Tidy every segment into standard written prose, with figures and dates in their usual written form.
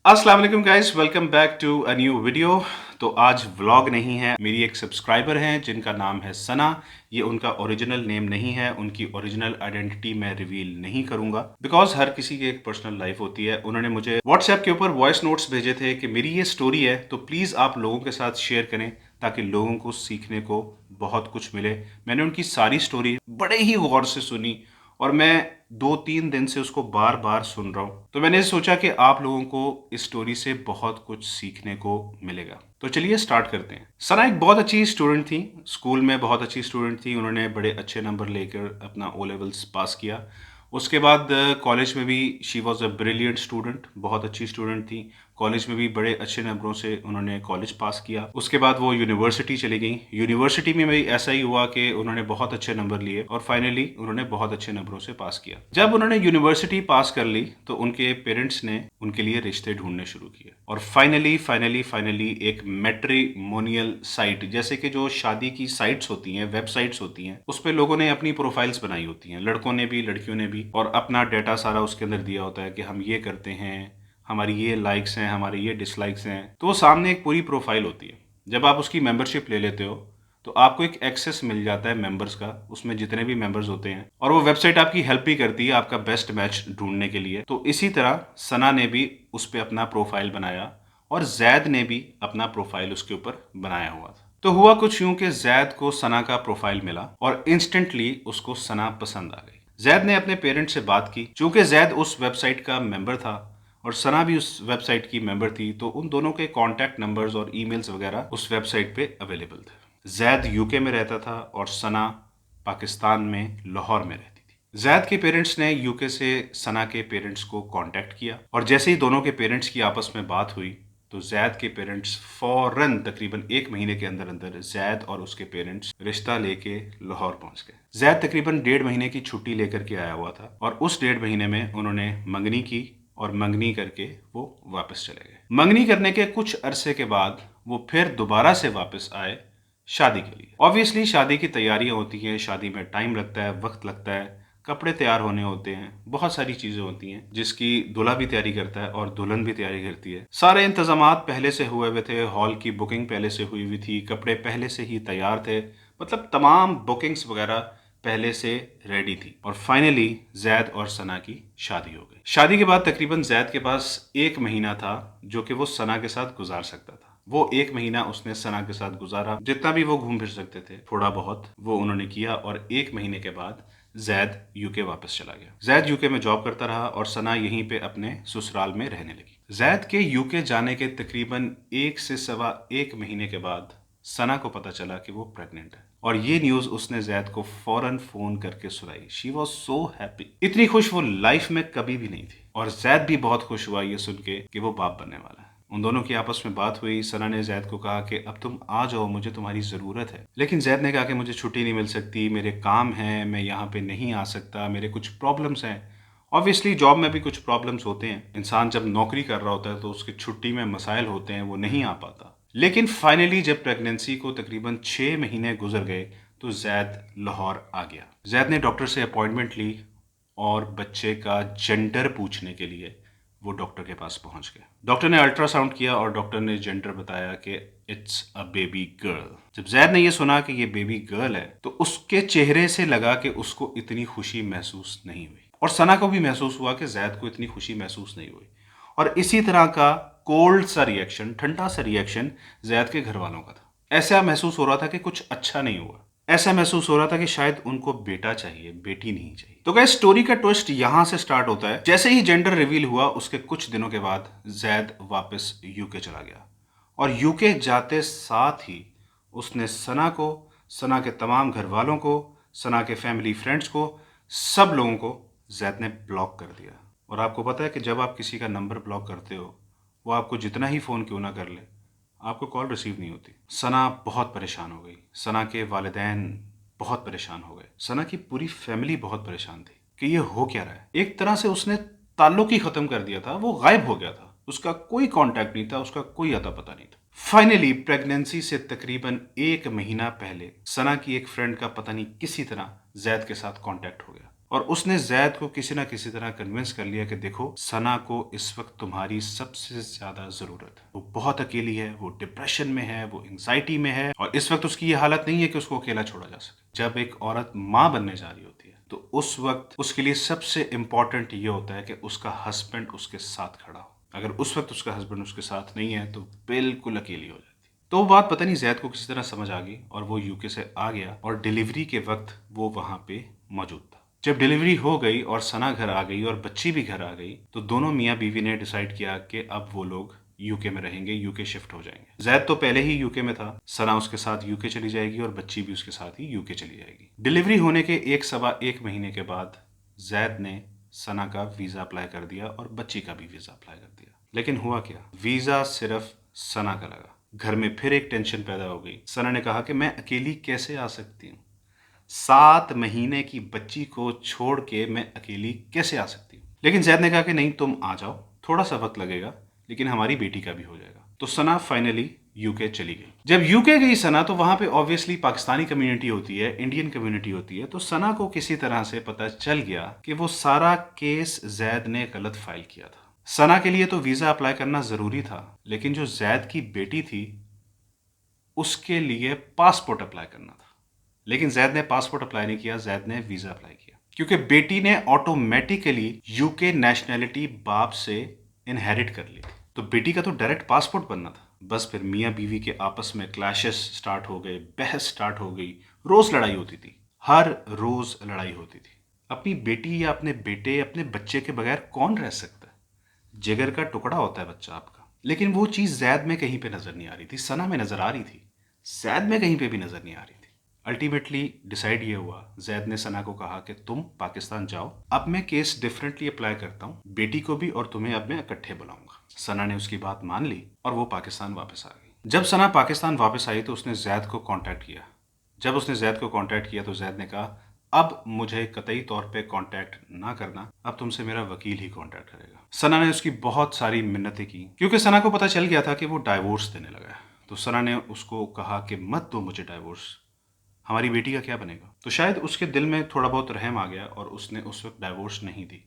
अस्सलाम वालेकुम guys, welcome back to a new video. तो आज व्लॉग नहीं है। मेरी एक सब्सक्राइबर हैं जिनका नाम है सना। ये उनका ओरिजिनल नेम नहीं है। उनकी ओरिजिनल आइडेंटिटी मैं रिवील नहीं करूंगा बिकॉज हर किसी की एक पर्सनल लाइफ होती है। उन्होंने मुझे व्हाट्सएप के ऊपर वॉइस नोट्स भेजे थे कि मेरी ये स्टोरी है, तो प्लीज़ आप लोगों के साथ शेयर करें ताकि लोगों को सीखने को बहुत कुछ मिले। मैंने उनकी सारी स्टोरी बड़े ही गौर से सुनी और मैं 2-3 दिन से उसको बार बार सुन रहा हूँ। तो मैंने सोचा कि आप लोगों को इस स्टोरी से बहुत कुछ सीखने को मिलेगा। तो चलिए स्टार्ट करते हैं। सना एक बहुत अच्छी स्टूडेंट थी, स्कूल में बहुत अच्छी स्टूडेंट थी। उन्होंने बड़े अच्छे नंबर लेकर अपना ओ लेवल्स पास किया। उसके बाद कॉलेज में भी she was a brilliant student, बहुत अच्छी स्टूडेंट थी। कॉलेज में भी बड़े अच्छे नंबरों से उन्होंने कॉलेज पास किया। उसके बाद वो यूनिवर्सिटी चली गई। यूनिवर्सिटी में भी ऐसा ही हुआ कि उन्होंने बहुत अच्छे नंबर लिए और फाइनली उन्होंने बहुत अच्छे नंबरों से पास किया। जब उन्होंने यूनिवर्सिटी पास कर ली तो उनके पेरेंट्स ने उनके लिए रिश्ते ढूंढने शुरू किए और फाइनली एक मैट्रिमोनियल साइट, जैसे कि जो शादी की साइट्स होती हैं, वेबसाइट्स होती हैं, उस पे लोगों ने अपनी प्रोफाइल्स बनाई होती हैं, लड़कों ने भी लड़कियों ने भी, और अपना डेटा सारा उसके अंदर दिया होता है कि हम ये करते हैं, हमारी ये लाइक्स हैं, हमारे ये डिसलाइक्स हैं। तो वो सामने एक पूरी प्रोफाइल होती है। जब आप उसकी मेंबरशिप ले लेते हो तो आपको एक एक्सेस मिल जाता है मेंबर्स का, उसमें जितने भी मेंबर्स होते हैं, और वो वेबसाइट आपकी हेल्प भी करती है आपका बेस्ट मैच ढूंढने के लिए। तो इसी तरह सना ने भी उस पर अपना प्रोफाइल बनाया और जैद ने भी अपना प्रोफाइल उसके ऊपर बनाया हुआ था। तो हुआ कुछ यूं कि जैद को सना का प्रोफाइल मिला और इंस्टेंटली उसको सना पसंद आ गई। जैद ने अपने पेरेंट्स से बात की। चूंकि जैद उस वेबसाइट का मेंबर था और सना भी उस वेबसाइट की मेंबर थी, तो उन दोनों के कॉन्टैक्ट नंबर्स और ईमेल्स वगैरह उस वेबसाइट पे अवेलेबल थे। जैद यूके में रहता था और सना पाकिस्तान में लाहौर में रहती थी। जैद के पेरेंट्स ने यूके से सना के पेरेंट्स को कांटेक्ट किया और जैसे ही दोनों के पेरेंट्स की आपस में बात हुई तो जैद के पेरेंट्स फौरन तकरीबन 1 महीने के अंदर अंदर जैद और उसके पेरेंट्स रिश्ता लेके लाहौर पहुंच गए। जैद तकरीबन 1.5 महीने की छुट्टी लेकर के आया हुआ था और उस 1.5 महीने में उन्होंने मंगनी की और मंगनी करके वो वापस चले गए। मंगनी करने के कुछ अरसे के बाद वो फिर दोबारा से वापस आए शादी के लिए। ऑब्वियसली शादी की तैयारियां होती हैं, शादी में टाइम लगता है, वक्त लगता है, कपड़े तैयार होने होते हैं, बहुत सारी चीजें होती हैं जिसकी दूल्हा भी तैयारी करता है और दुल्हन भी तैयारी करती है। सारे इंतजामात पहले से हुए हुए थे, हॉल की बुकिंग पहले से हुई हुई थी, कपड़े पहले से ही तैयार थे, मतलब तमाम बुकिंग्स वगैरह पहले से रेडी थी। और फाइनली जैद और सना की शादी हो गई। शादी के बाद तकरीबन जैद के पास 1 महीना था जो कि वो सना के साथ गुजार सकता था। वो 1 महीना उसने सना के साथ गुजारा, जितना भी वो घूम फिर सकते थे थोड़ा बहुत वो उन्होंने किया। और 1 महीने के बाद जैद यूके वापस चला गया। जैद यूके में जॉब करता रहा और सना यहीं पे अपने ससुराल में रहने लगी। जैद के यूके जाने के तकरीबन 1 से 1.25 महीने के बाद सना को पता चला कि वो प्रेग्नेंट है और ये न्यूज उसने जैद को फौरन फोन करके सुनाई। She was so happy. इतनी खुश वो लाइफ में कभी भी नहीं थी और जैद भी बहुत खुश हुआ ये सुन के कि वो बाप बनने वाला है। उन दोनों की आपस में बात हुई। सना ने जैद को कहा कि अब तुम आ जाओ, मुझे तुम्हारी ज़रूरत है। लेकिन जैद ने कहा कि मुझे छुट्टी नहीं मिल सकती, मेरे काम हैं, मैं यहाँ पे नहीं आ सकता, मेरे कुछ प्रॉब्लम्स हैं। ऑब्वियसली जॉब में भी कुछ प्रॉब्लम्स होते हैं, इंसान जब नौकरी कर रहा होता है तो उसकी छुट्टी में मसाइल होते हैं, वो नहीं आ पाता। लेकिन फाइनली जब प्रेगनेंसी को तकरीबन 6 महीने गुजर गए तो जैद लाहौर आ गया। जैद ने डॉक्टर से अपॉइंटमेंट ली और बच्चे का जेंडर पूछने के लिए वो डॉक्टर के पास पहुंच गए। डॉक्टर ने अल्ट्रासाउंड किया और डॉक्टर ने जेंडर बताया कि इट्स अ बेबी गर्ल। जब जैद ने ये सुना कि ये बेबी गर्ल है तो उसके चेहरे से लगा कि उसको इतनी खुशी महसूस नहीं हुई और सना को भी महसूस हुआ कि जैद को इतनी खुशी महसूस नहीं हुई। और इसी तरह का कोल्ड सा रिएक्शन, ठंडा सा रिएक्शन जैद के घर वालों का था। ऐसा महसूस हो रहा था कि कुछ अच्छा नहीं हुआ। ऐसा महसूस हो रहा था कि शायद उनको बेटा चाहिए, बेटी नहीं चाहिए। तो गाइस स्टोरी का ट्विस्ट यहां से स्टार्ट होता है। जैसे ही जेंडर रिवील हुआ उसके कुछ दिनों के बाद जैद वापस यूके चला गया और यूके जाते साथ ही उसने सना को, सना के तमाम घर वालों को, सना के फैमिली फ्रेंड्स को, सब लोगों को जैद ने ब्लॉक कर दिया। और आपको पता है कि जब आप किसी का नंबर ब्लॉक करते हो वो आपको जितना ही फ़ोन क्यों ना कर ले, आपको कॉल रिसीव नहीं होती। सना बहुत परेशान हो गई। सना के वालिदैन बहुत परेशान हो गए। सना की पूरी फैमिली बहुत परेशान थी कि ये हो क्या रहा है। एक तरह से उसने ताल्लुक ही खत्म कर दिया था, वो गायब हो गया था, उसका कोई कांटेक्ट नहीं था, उसका कोई अता पता नहीं था। फाइनली प्रेगनेंसी से तकरीबन 1 महीना पहले सना की एक फ्रेंड का पता नहीं किसी तरह जैद के साथ कांटेक्ट हो गया और उसने जैद को किसी ना किसी तरह कन्विंस कर लिया कि देखो, सना को इस वक्त तुम्हारी सबसे ज्यादा जरूरत है। वो बहुत अकेली है, वो डिप्रेशन में है, वो एंग्जाइटी में है, और इस वक्त उसकी ये हालत नहीं है कि उसको अकेला छोड़ा जा सके। जब एक औरत माँ बनने जा रही होती है तो उस वक्त उसके लिए सबसे इंपॉर्टेंट ये होता है कि उसका हस्बैंड उसके साथ खड़ा हो। अगर उस वक्त उसका हस्बैंड उसके साथ नहीं है तो बिल्कुल अकेली हो जाती। तो वो बात पता नहीं जैद को किसी तरह समझ आ गई और वो यूके से आ गया और डिलीवरी के वक्त वो वहां पे मौजूद था। जब डिलीवरी हो गई और सना घर आ गई और बच्ची भी घर आ गई तो दोनों मियाँ बीवी ने डिसाइड किया कि अब वो लोग यूके में रहेंगे, यूके शिफ्ट हो जाएंगे। जैद तो पहले ही यूके में था, सना उसके साथ यूके चली जाएगी और बच्ची भी उसके साथ ही यूके चली जाएगी। डिलीवरी होने के एक महीने के बाद जैद ने सना का वीजा अप्लाई कर दिया और बच्ची का भी वीजा अप्लाई कर दिया। लेकिन हुआ क्या, वीजा सिर्फ सना का लगा। घर में फिर एक टेंशन पैदा हो गई। सना ने कहा कि मैं अकेली कैसे आ सकती हूँ, 7 महीने की बच्ची को छोड़ के मैं अकेली कैसे आ सकती हूँ। लेकिन जैद ने कहा कि नहीं, तुम आ जाओ, थोड़ा सा वक्त लगेगा लेकिन हमारी बेटी का भी हो जाएगा। तो सना फाइनली यूके चली गई। जब यूके गई सना तो वहां पे ऑब्वियसली पाकिस्तानी कम्युनिटी होती है, इंडियन कम्युनिटी होती है। तो सना को किसी तरह से पता चल गया कि वो सारा केस जैद ने गलत फाइल किया था। सना के लिए तो वीजा अप्लाई करना जरूरी था, लेकिन जो जैद की बेटी थी उसके लिए पासपोर्ट अप्लाई करना था। लेकिन जैद ने पासपोर्ट अप्लाई नहीं किया, जैद ने वीजा अप्लाई किया, क्योंकि बेटी ने ऑटोमेटिकली यूके नेशनैलिटी बाप से इनहेरिट कर ली। तो बेटी का तो डायरेक्ट पासपोर्ट बनना था। बस फिर मियाँ बीवी के आपस में क्लैशेस स्टार्ट हो गए, बहस स्टार्ट हो गई, रोज लड़ाई होती थी, हर रोज लड़ाई होती थी। अपनी बेटी या अपने बेटे, अपने बच्चे के बगैर कौन रह सकता है? जिगर का टुकड़ा होता है बच्चा आपका। लेकिन वो चीज जैद में कहीं पे नजर नहीं आ रही थी, सना में नजर आ रही थी, जैद में कहीं पे भी नजर नहीं आ रही थी। अल्टीमेटली डिसाइड ये हुआ, जैद ने सना को कहा कि तुम पाकिस्तान जाओ, अब मैं केस डिफरेंटली अप्लाई करता हूँ, बेटी को भी और तुम्हें अब मैं इकट्ठे बुलाऊंगा। सना ने उसकी बात मान ली और वो पाकिस्तान वापस आ गई। जब सना पाकिस्तान वापस आई तो उसने जैद को कांटेक्ट किया। जब उसने जैद को कांटेक्ट किया तो जैद ने कहा, अब मुझे कतई तौर पे कांटेक्ट ना करना, अब तुमसे मेरा वकील ही कांटेक्ट करेगा। सना ने उसकी बहुत सारी मिन्नतें की, क्योंकि सना को पता चल गया था कि वो डाइवोर्स देने लगा है। तो सना ने उसको कहा कि मत दो मुझे डाइवोर्स, हमारी बेटी का क्या बनेगा। तो शायद उसके दिल में थोड़ा बहुत रहम आ गया और उसने उस वक्त डाइवोर्स नहीं दी।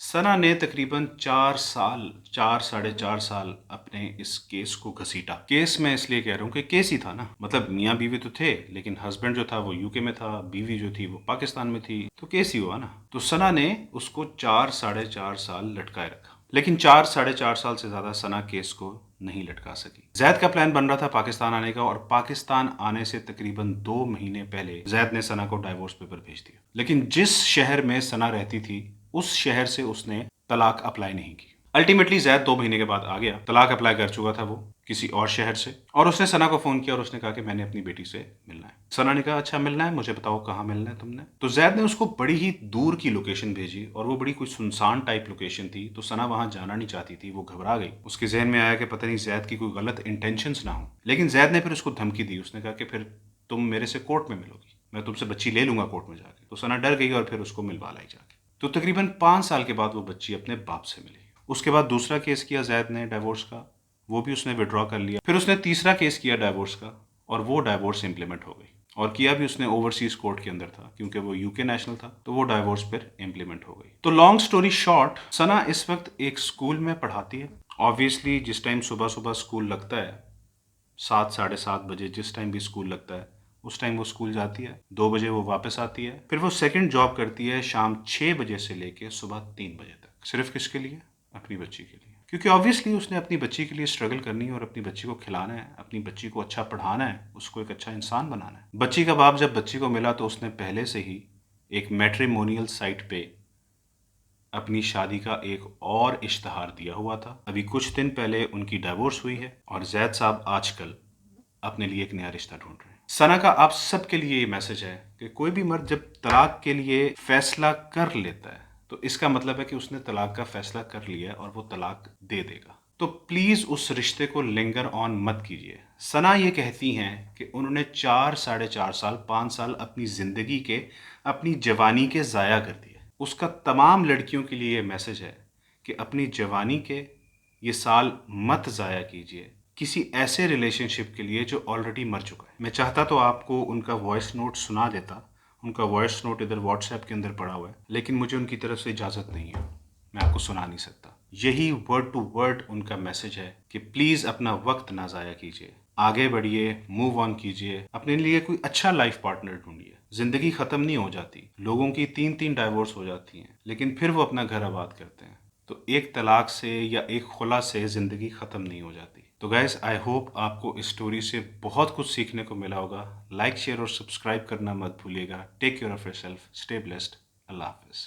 सना ने तकरीबन 4 साल अपने इस केस को घसीटा। केस मैं इसलिए कह रहा हूँ कि केस ही था ना, मतलब मियाँ बीवी तो थे लेकिन हस्बैंड जो था वो यूके में था, बीवी जो थी वो पाकिस्तान में थी, तो केस ही हुआ ना। तो सना ने उसको 4 साढ़े 4 साल लटकाए रखा, लेकिन 4 साढ़े 4 साल से ज्यादा सना केस को नहीं लटका सकी। जैद का प्लान बन रहा था पाकिस्तान आने का, और पाकिस्तान आने से तकरीबन 2 महीने पहले जैद ने सना को डाइवोर्स पेपर भेज दिया। लेकिन जिस शहर में सना रहती थी उस शहर से उसने तलाक अप्लाई नहीं की। अल्टीमेटली जैद 2 महीने के बाद आ गया, तलाक अप्लाई कर चुका था वो किसी और शहर से, और उसने सना को फोन किया और उसने कहा कि मैंने अपनी बेटी से मिलना है। सना ने कहा, अच्छा मिलना है, मुझे बताओ कहाँ मिलना है तुमने। तो जैद ने उसको बड़ी ही दूर की लोकेशन भेजी और वो बड़ी कोई सुनसान टाइप लोकेशन थी। तो सना वहां जाना नहीं चाहती थी, वो घबरा गई। उसके जहन में आया कि पता नहीं जैद की कोई गलत इंटेंशंस ना हो। लेकिन जैद ने फिर उसको धमकी दी, उसने कहा कि फिर तुम मेरे से कोर्ट में मिलोगी, मैं तुमसे बच्ची ले लूंगा कोर्ट में जाके। तो सना डर गई और फिर उसको मिलवा लाई जाके। तो तकरीबन 5 साल के बाद वो बच्ची अपने बाप से मिली। उसके बाद दूसरा केस किया जैद ने डाइवोर्स का, वो भी उसने विड्रॉ कर लिया। फिर उसने तीसरा केस किया डाइवोर्स का और वो डाइवोर्स इंप्लीमेंट हो गई, और किया भी उसने ओवरसीज कोर्ट के अंदर था क्योंकि वो यूके नेशनल था, तो वो डाइवोर्स फिर इंप्लीमेंट हो गई। तो लॉन्ग स्टोरी शॉर्ट, सना इस वक्त एक स्कूल में पढ़ाती है। ऑब्वियसली जिस टाइम सुबह सुबह स्कूल लगता है, 7 साढ़े 7 बजे जिस टाइम भी स्कूल लगता है उस टाइम वो स्कूल जाती है। 2 बजे वो वापस आती है। फिर वो सेकंड जॉब करती है शाम 6 बजे से लेके सुबह 3 बजे तक। सिर्फ किसके लिए? अपनी बच्ची के लिए, क्योंकि ऑब्वियसली उसने अपनी बच्ची के लिए स्ट्रगल करनी है और अपनी बच्ची को खिलाना है, अपनी बच्ची को अच्छा पढ़ाना है, उसको एक अच्छा इंसान बनाना है। बच्ची का बाप जब बच्ची को मिला तो उसने पहले से ही एक मैट्रिमोनियल साइट पे अपनी शादी का एक और इश्तहार दिया हुआ था। अभी कुछ दिन पहले उनकी डाइवोर्स हुई है और जैद साहब आजकल अपने लिए एक नया रिश्ता ढूंढ रहे हैं। सना का आप सबके लिए ये मैसेज है कि कोई भी मर्द जब तलाक के लिए फैसला कर लेता है तो इसका मतलब है कि उसने तलाक का फैसला कर लिया और वो तलाक दे देगा। तो प्लीज उस रिश्ते को लिंगर ऑन मत कीजिए। सना ये कहती हैं कि उन्होंने 4 साढ़े 4 साल 5 साल अपनी जिंदगी के, अपनी जवानी के जाया कर दिए। उसका तमाम लड़कियों के लिए ये मैसेज है कि अपनी जवानी के ये साल मत जाया कीजिए किसी ऐसे रिलेशनशिप के लिए जो ऑलरेडी मर चुका है। मैं चाहता तो आपको उनका वॉइस नोट सुना देता, उनका वॉइस नोट इधर व्हाट्सएप के अंदर पड़ा हुआ है, लेकिन मुझे उनकी तरफ से इजाज़त नहीं है, मैं आपको सुना नहीं सकता। यही वर्ड टू वर्ड उनका मैसेज है कि प्लीज़ अपना वक्त ना ज़ाया कीजिए, आगे बढ़िए, मूव ऑन कीजिए, अपने लिए कोई अच्छा लाइफ पार्टनर ढूंढिए। जिंदगी ख़त्म नहीं हो जाती, लोगों की 3-3 डाइवोर्स हो जाती हैं, लेकिन फिर वो अपना घर आबाद करते हैं। तो एक तलाक से या एक खुला से ज़िंदगी ख़त्म नहीं हो जाती। तो गाइस, आई होप आपको इस स्टोरी से बहुत कुछ सीखने को मिला होगा। लाइक, शेयर और सब्सक्राइब करना मत भूलिएगा। Take care of yourself, stay blessed, Allah हाफ़िज़।